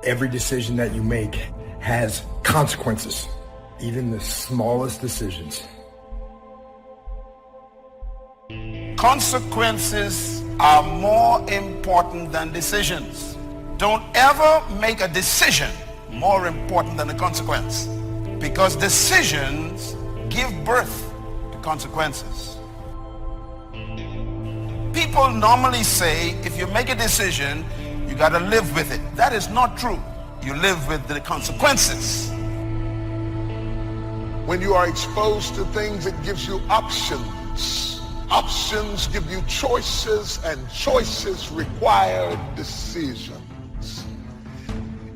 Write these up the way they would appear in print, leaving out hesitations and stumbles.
Every decision that you make has consequences, even the smallest decisions. Consequences are more important than decisions. Don't ever make a decision more important than the consequence, because decisions give birth to consequences. People normally say if you make a decision, you got to live with it. That is not true. You live with the consequences. When you are exposed to things, it gives you options. Options give you choices, and choices require decisions.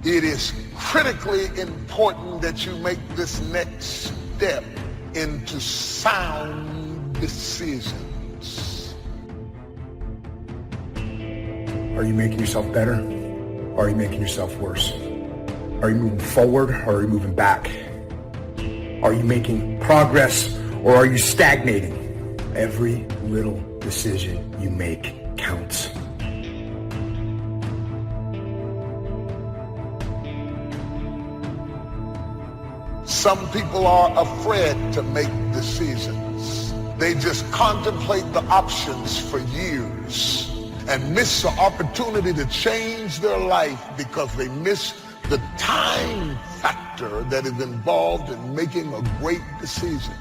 It is critically important that you make this next step into sound decisions. Are you making yourself better? Or are you making yourself worse? Are you moving forward or are you moving back? Are you making progress or are you stagnating? Every little decision you make counts. Some people are afraid to make decisions. They just contemplate the options for years and miss the opportunity to change their life because they miss the time factor that is involved in making a great decision.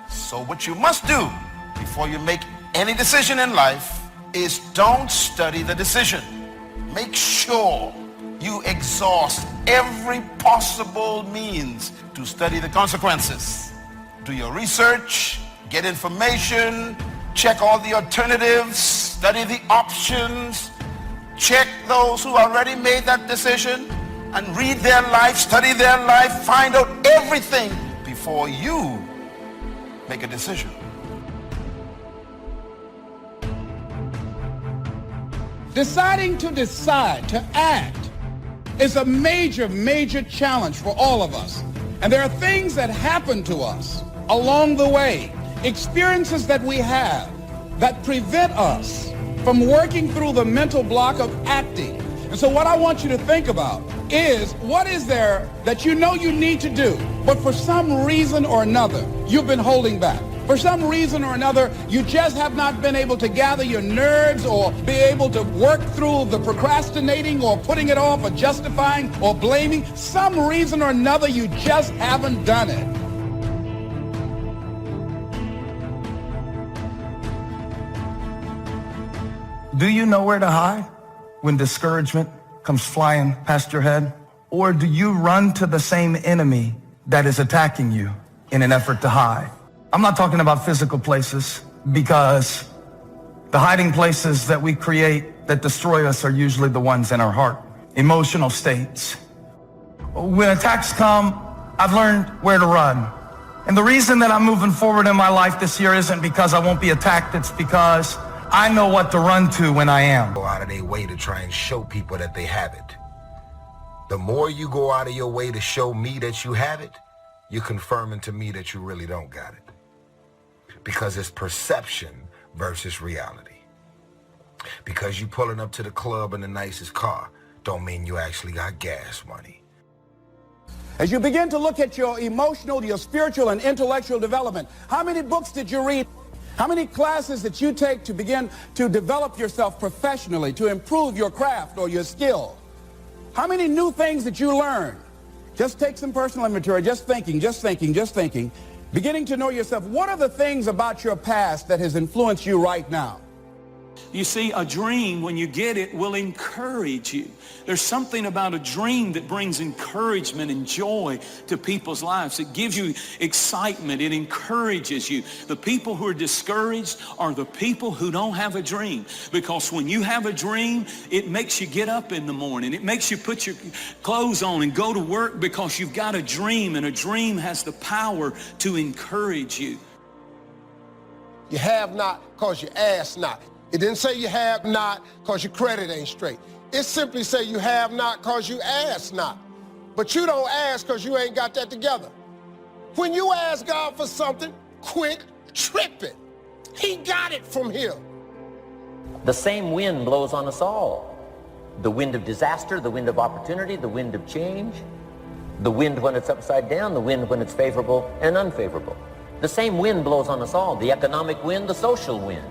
So what you must do before you make any decision in life is don't study the decision. Make sure you exhaust every possible means to study the consequences. Do your research, get information, check all the alternatives, study the options, check those who already made that decision, and read their life, study their life, find out everything before you make a decision. Deciding to decide, to act, is a major, major challenge for all of us. And there are things that happen to us along the way, experiences that we have that prevent us from working through the mental block of acting. And so what I want you to think about is, what is there that you know you need to do, but for some reason or another, you've been holding back? For some reason or another, you just have not been able to gather your nerves or be able to work through the procrastinating or putting it off or justifying or blaming. Some reason or another, you just haven't done it. Do you know where to hide when discouragement comes flying past your head? Or do you run to the same enemy that is attacking you in an effort to hide? I'm not talking about physical places, because the hiding places that we create that destroy us are usually the ones in our heart. Emotional states. When attacks come, I've learned where to run. And the reason that I'm moving forward in my life this year isn't because I won't be attacked, it's because I know what to run to when I am. Go out of their way to try and show people that they have it. The more you go out of your way to show me that you have it, you're confirming to me that you really don't got it. Because it's perception versus reality. Because you pulling up to the club in the nicest car don't mean you actually got gas money. As you begin to look at your emotional, your spiritual, and intellectual development, how many books did you read? How many classes did you take to begin to develop yourself professionally, to improve your craft or your skill? How many new things did you learn? Just take some personal inventory, just thinking, beginning to know yourself. What are the things about your past that has influenced you right now? You see, a dream, when you get it, will encourage you. There's something about a dream that brings encouragement and joy to people's lives. It gives you excitement. It encourages you. The people who are discouraged are the people who don't have a dream. Because when you have a dream, it makes you get up in the morning. It makes you put your clothes on and go to work because you've got a dream, and a dream has the power to encourage you. You have not because you ask not. It didn't say you have not because your credit ain't straight. It simply say you have not because you ask not. But you don't ask because you ain't got that together. When you ask God for something, quit tripping. He got it from here. The same wind blows on us all. The wind of disaster, the wind of opportunity, the wind of change, the wind when it's upside down, the wind when it's favorable and unfavorable. The same wind blows on us all, the economic wind, the social wind.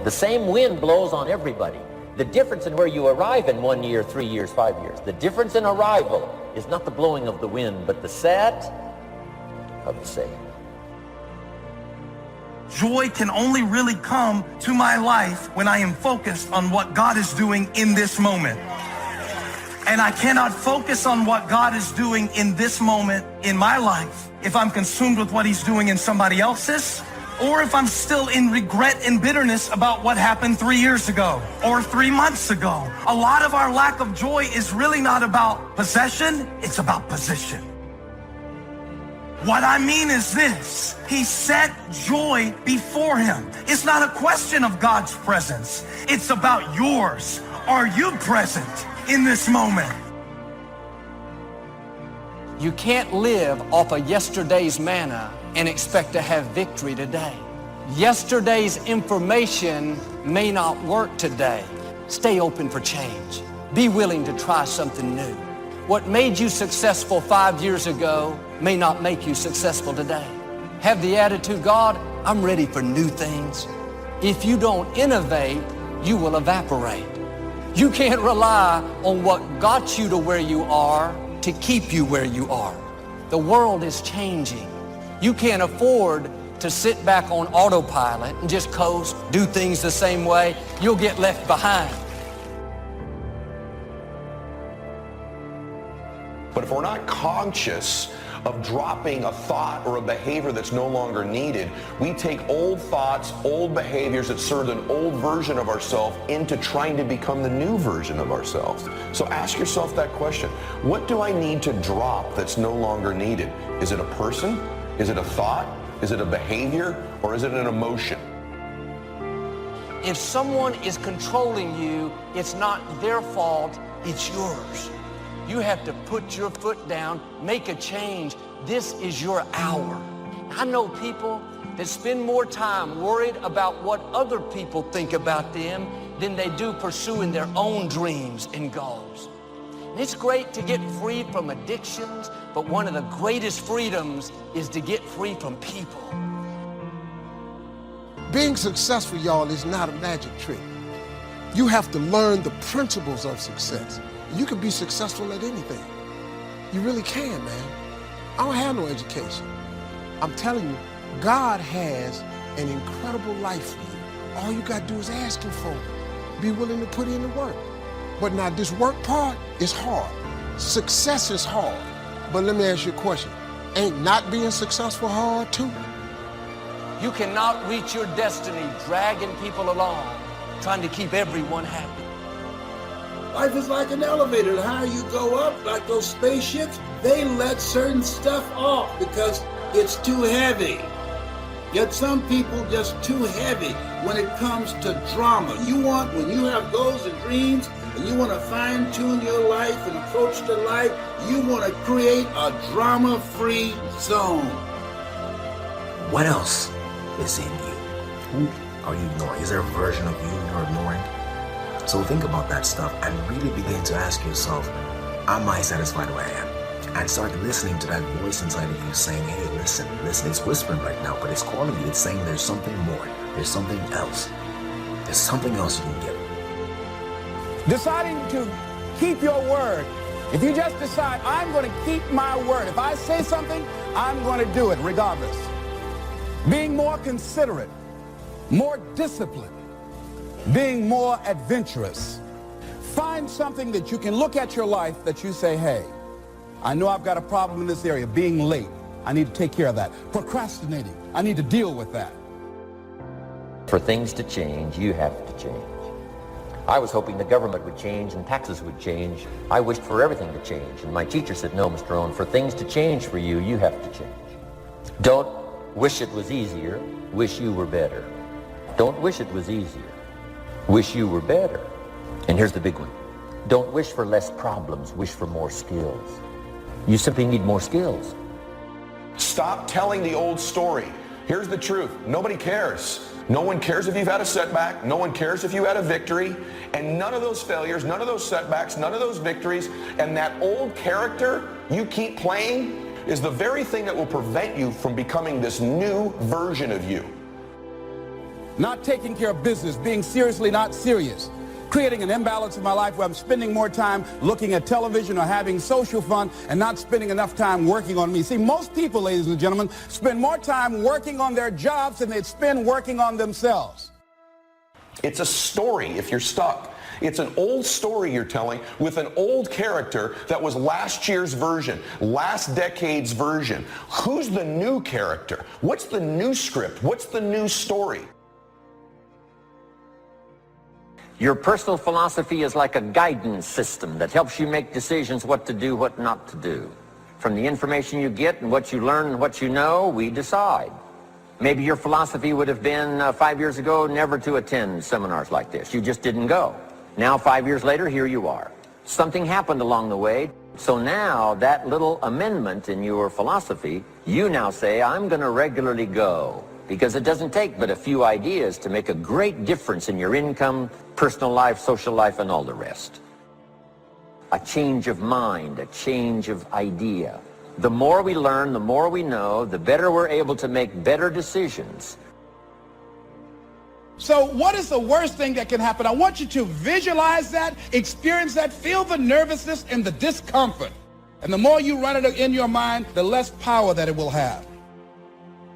The same wind blows on everybody. The difference in where you arrive in 1 year, 3 years, 5 years, the difference in arrival is not the blowing of the wind, but the set of the sail. Joy can only really come to my life when I am focused on what God is doing in this moment. And I cannot focus on what God is doing in this moment in my life if I'm consumed with what he's doing in somebody else's, or if I'm still in regret and bitterness about what happened 3 years ago or 3 months ago. A lot of our lack of joy is really not about possession, it's about position. What I mean is this: he set joy before him. It's not a question of God's presence. It's about yours. Are you present in this moment? You can't live off of yesterday's manna and expect to have victory today. Yesterday's information may not work today. Stay open for change. Be willing to try something new. What made you successful 5 years ago may not make you successful today. Have the attitude, God, I'm ready for new things. If you don't innovate, you will evaporate. You can't rely on what got you to where you are to keep you where you are. The world is changing. You can't afford to sit back on autopilot and just coast, do things the same way. You'll get left behind. But if we're not conscious of dropping a thought or a behavior that's no longer needed, we take old thoughts, old behaviors that served an old version of ourselves into trying to become the new version of ourselves. So ask yourself that question. What do I need to drop that's no longer needed? Is it a person? Is it a thought? Is it a behavior? Or is it an emotion? If someone is controlling you, it's not their fault, it's yours. You have to put your foot down, make a change. This is your hour. I know people that spend more time worried about what other people think about them than they do pursuing their own dreams and goals. And it's great to get free from addictions, but one of the greatest freedoms is to get free from people. Being successful, y'all, is not a magic trick. You have to learn the principles of success. You can be successful at anything. You really can, man. I don't have no education. I'm telling you, God has an incredible life for you. All you got to do is ask him for it. Be willing to put in the work. But now this work part is hard. Success is hard. But let me ask you a question. Ain't not being successful hard too? You cannot reach your destiny dragging people along, trying to keep everyone happy. Life is like an elevator. The higher you go up, like those spaceships, they let certain stuff off because it's too heavy. Yet some people just too heavy when it comes to drama. When you have goals and dreams, and you want to fine-tune your life and approach to life, you want to create a drama-free zone. What else is in you? Who are you ignoring? Is there a version of you you're ignoring? So think about that stuff and really begin to ask yourself, am I satisfied where I am? And start listening to that voice inside of you saying, hey, listen, it's whispering right now, but it's calling you. It's saying there's something more. There's something else. There's something else you can get. Deciding to keep your word. If you just decide, I'm going to keep my word. If I say something, I'm going to do it regardless. Being more considerate, more disciplined, being more adventurous. Find something that you can look at your life that you say, hey, I know I've got a problem in this area. Being late, I need to take care of that. Procrastinating, I need to deal with that. For things to change, you have to change. I was hoping the government would change and taxes would change. I wished for everything to change. And my teacher said, no, Mr. Rohn, for things to change for you, you have to change. Don't wish it was easier, wish you were better. Don't wish it was easier. Wish you were better. And here's the big one. Don't wish for less problems, wish for more skills. You simply need more skills. Stop telling the old story. Here's the truth. Nobody cares. No one cares if you've had a setback. No one cares if you had a victory. And none of those failures, none of those setbacks, none of those victories, and that old character you keep playing is the very thing that will prevent you from becoming this new version of you. Not taking care of business, being seriously not serious, creating an imbalance in my life where I'm spending more time looking at television or having social fun and not spending enough time working on me. See, most people, ladies and gentlemen, spend more time working on their jobs than they'd spend working on themselves. It's a story if you're stuck. It's an old story you're telling with an old character that was last year's version, last decade's version. Who's the new character? What's the new script? What's the new story? Your personal philosophy is like a guidance system that helps you make decisions what to do, what not to do. From the information you get and what you learn and what you know, we decide. Maybe your philosophy would have been 5 years ago never to attend seminars like this. You just didn't go. Now 5 years later, here you are. Something happened along the way. So now that little amendment in your philosophy, you now say, I'm going to regularly go. Because it doesn't take but a few ideas to make a great difference in your income, personal life, social life, and all the rest. A change of mind, a change of idea. The more we learn, the more we know, the better we're able to make better decisions. So what is the worst thing that can happen? I want you to visualize that, experience that, feel the nervousness and the discomfort. And the more you run it in your mind, the less power that it will have.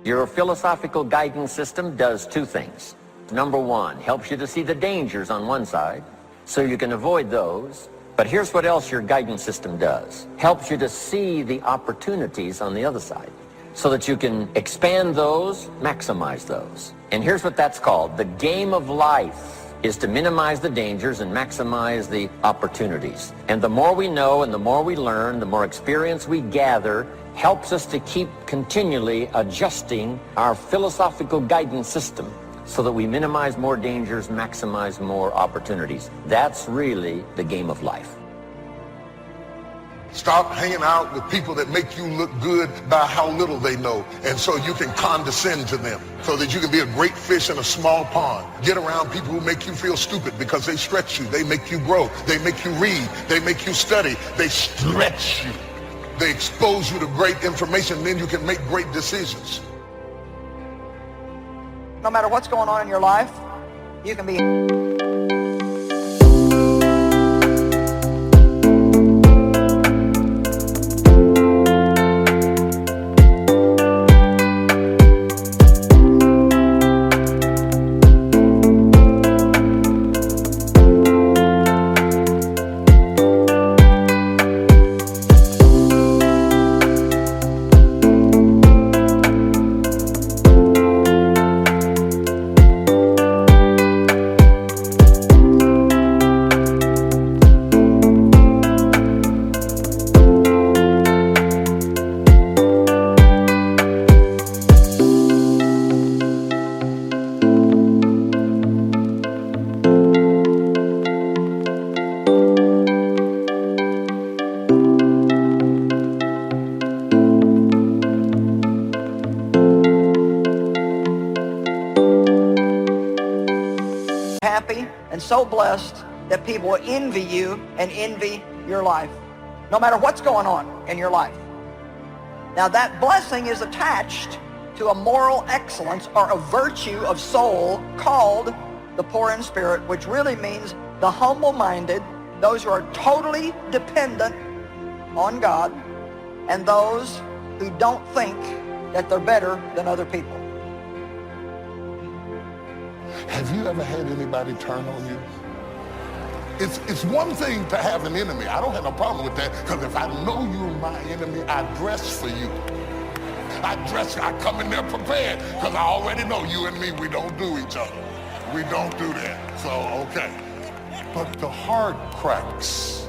Your philosophical guidance system does two things. Number one, helps you to see the dangers on one side, so you can avoid those. But here's what else your guidance system does. Helps you to see the opportunities on the other side, so that you can expand those, maximize those. And here's what that's called. The game of life is to minimize the dangers and maximize the opportunities. And the more we know and the more we learn, the more experience we gather, helps us to keep continually adjusting our philosophical guidance system so that we minimize more dangers, maximize more opportunities. That's really the game of life. Stop hanging out with people that make you look good by how little they know, and so you can condescend to them, so that you can be a great fish in a small pond. Get around people who make you feel stupid because they stretch you, they make you grow, they make you read, they make you study, they stretch you. They expose you to great information, then you can make great decisions. No matter what's going on in your life, you can be... And so blessed that people will envy you and envy your life, no matter what's going on in your life. Now that blessing is attached to a moral excellence or a virtue of soul called the poor in spirit, which really means the humble-minded, those who are totally dependent on God, and those who don't think that they're better than other people. Have you ever had anybody turn on you? It's one thing to have an enemy. I don't have no problem with that, because if I know you're my enemy, I dress for you. I come in there prepared, because I already know you and me, we don't do each other. We don't do that, so okay. But the heart cracks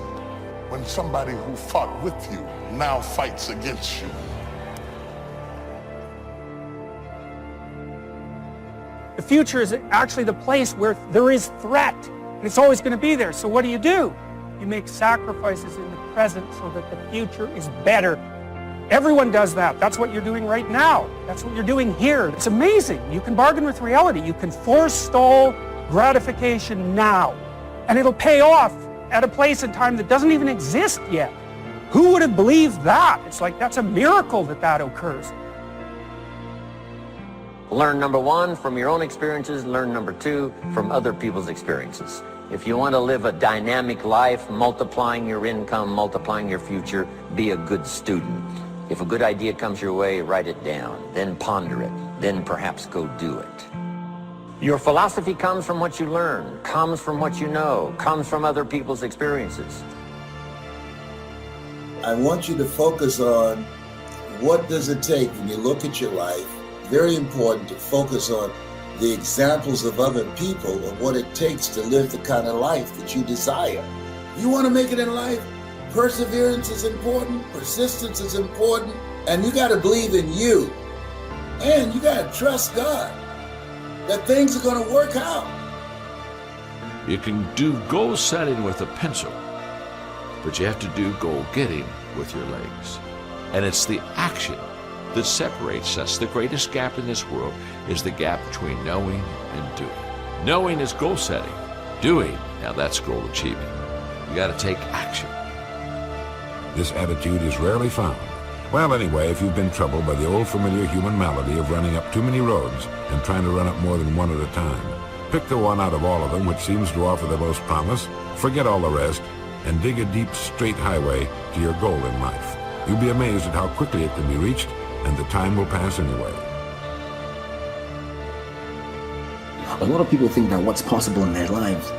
when somebody who fought with you now fights against you. The future is actually the place where there is threat, and it's always going to be there. So what do? You make sacrifices in the present so that the future is better. Everyone does that. That's what you're doing right now. That's what you're doing here. It's amazing. You can bargain with reality. You can forestall gratification now, and it'll pay off at a place and time that doesn't even exist yet. Who would have believed that? It's like that's a miracle that that occurs. Learn number one from your own experiences, learn number two from other people's experiences. If you want to live a dynamic life, multiplying your income, multiplying your future, be a good student. If a good idea comes your way, write it down, then ponder it, then perhaps go do it. Your philosophy comes from what you learn, comes from what you know, comes from other people's experiences. I want you to focus on what does it take when you look at your life. Very important to focus on the examples of other people and what it takes to live the kind of life that you desire. You want to make it in life? Perseverance is important, persistence is important, and you got to believe in you. And you got to trust God that things are going to work out. You can do goal setting with a pencil, but you have to do goal getting with your legs. And it's the action that separates us. The greatest gap in this world is the gap between knowing and doing. Knowing is goal setting. Doing, now that's goal achieving. You got to take action. This attitude is rarely found. Well, anyway, if you've been troubled by the old familiar human malady of running up too many roads and trying to run up more than one at a time, pick the one out of all of them which seems to offer the most promise, forget all the rest, and dig a deep, straight highway to your goal in life. You'll be amazed at how quickly it can be reached, and the time will pass anyway. A lot of people think that what's possible in their lives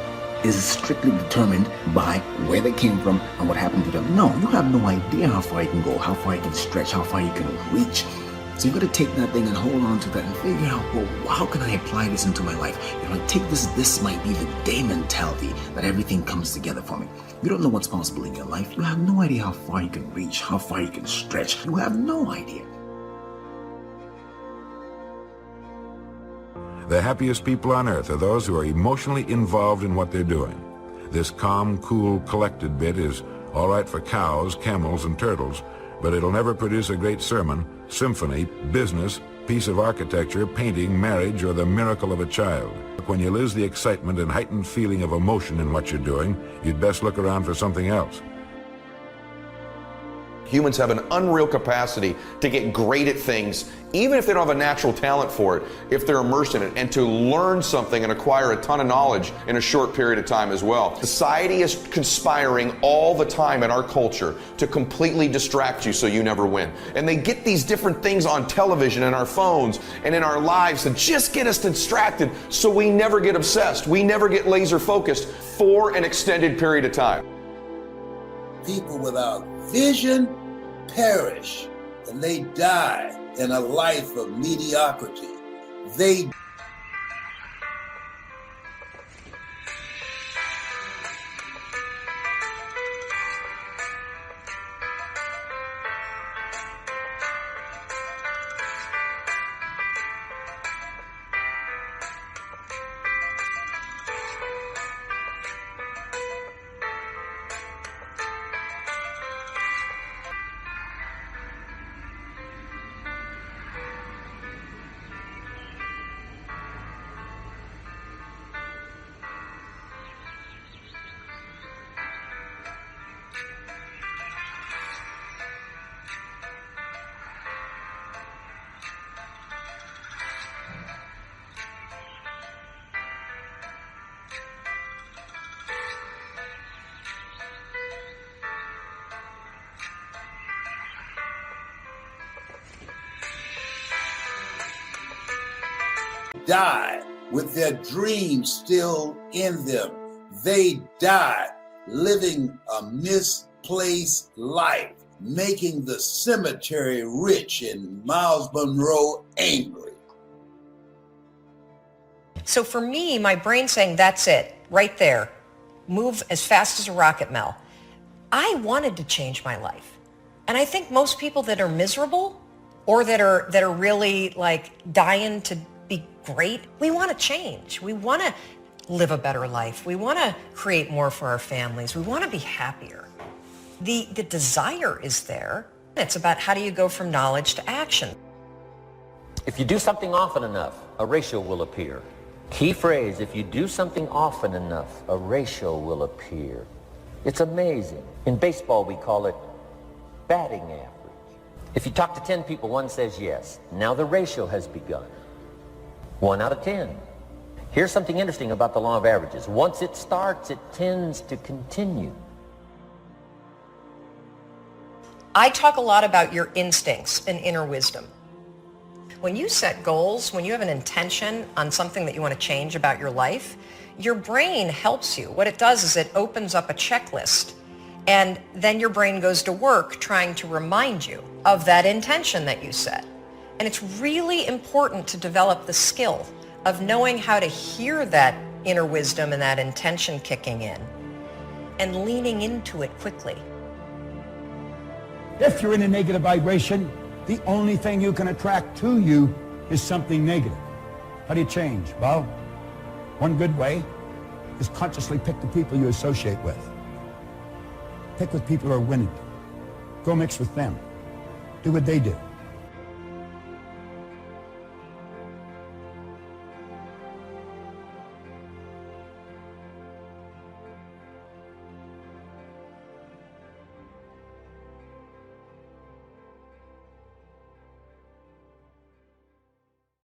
is strictly determined by where they came from and what happened to them. No, you have no idea how far you can go, how far you can stretch, how far you can reach. So you've got to take that thing and hold on to that and figure out, well, how can I apply this into my life? If I take this might be the day mentality that everything comes together for me. You don't know what's possible in your life. You have no idea how far you can reach, how far you can stretch. You have no idea. The happiest people on earth are those who are emotionally involved in what they're doing. This calm, cool, collected bit is all right for cows, camels, and turtles, but it'll never produce a great sermon, symphony, business, piece of architecture, painting, marriage, or the miracle of a child. When you lose the excitement and heightened feeling of emotion in what you're doing, you'd best look around for something else. Humans have an unreal capacity to get great at things, even if they don't have a natural talent for it, if they're immersed in it, and to learn something and acquire a ton of knowledge in a short period of time as well. Society is conspiring all the time in our culture to completely distract you so you never win. And they get these different things on television and our phones and in our lives to just get us distracted so we never get obsessed. We never get laser focused for an extended period of time. People without vision perish, and they die in a life of mediocrity. They die with their dreams still in them. They die living a misplaced life, making the cemetery rich and Miles Monroe angry. So for me, my brain's saying, that's it, right there. Move as fast as a rocket, Mel. I wanted to change my life. And I think most people that are miserable or that are really like dying to be great, we want to change. We want to live a better life. We want to create more for our families. We want to be happier. The desire is there. It's about how do you go from knowledge to action. If you do something often enough, a ratio will appear. Key phrase, if you do something often enough, a ratio will appear. It's amazing. In baseball, we call it batting average. If you talk to 10 people, one says yes. Now the ratio has begun. 1 out of 10. Here's something interesting about the law of averages. Once it starts, it tends to continue. I talk a lot about your instincts and inner wisdom. When you set goals, when you have an intention on something that you want to change about your life, your brain helps you. What it does is it opens up a checklist, and then your brain goes to work trying to remind you of that intention that you set. And it's really important to develop the skill of knowing how to hear that inner wisdom and that intention kicking in and leaning into it quickly. If you're in a negative vibration, the only thing you can attract to you is something negative. How do you change? Well, one good way is consciously pick the people you associate with. Pick with people who are winning. Go mix with them. Do what they do.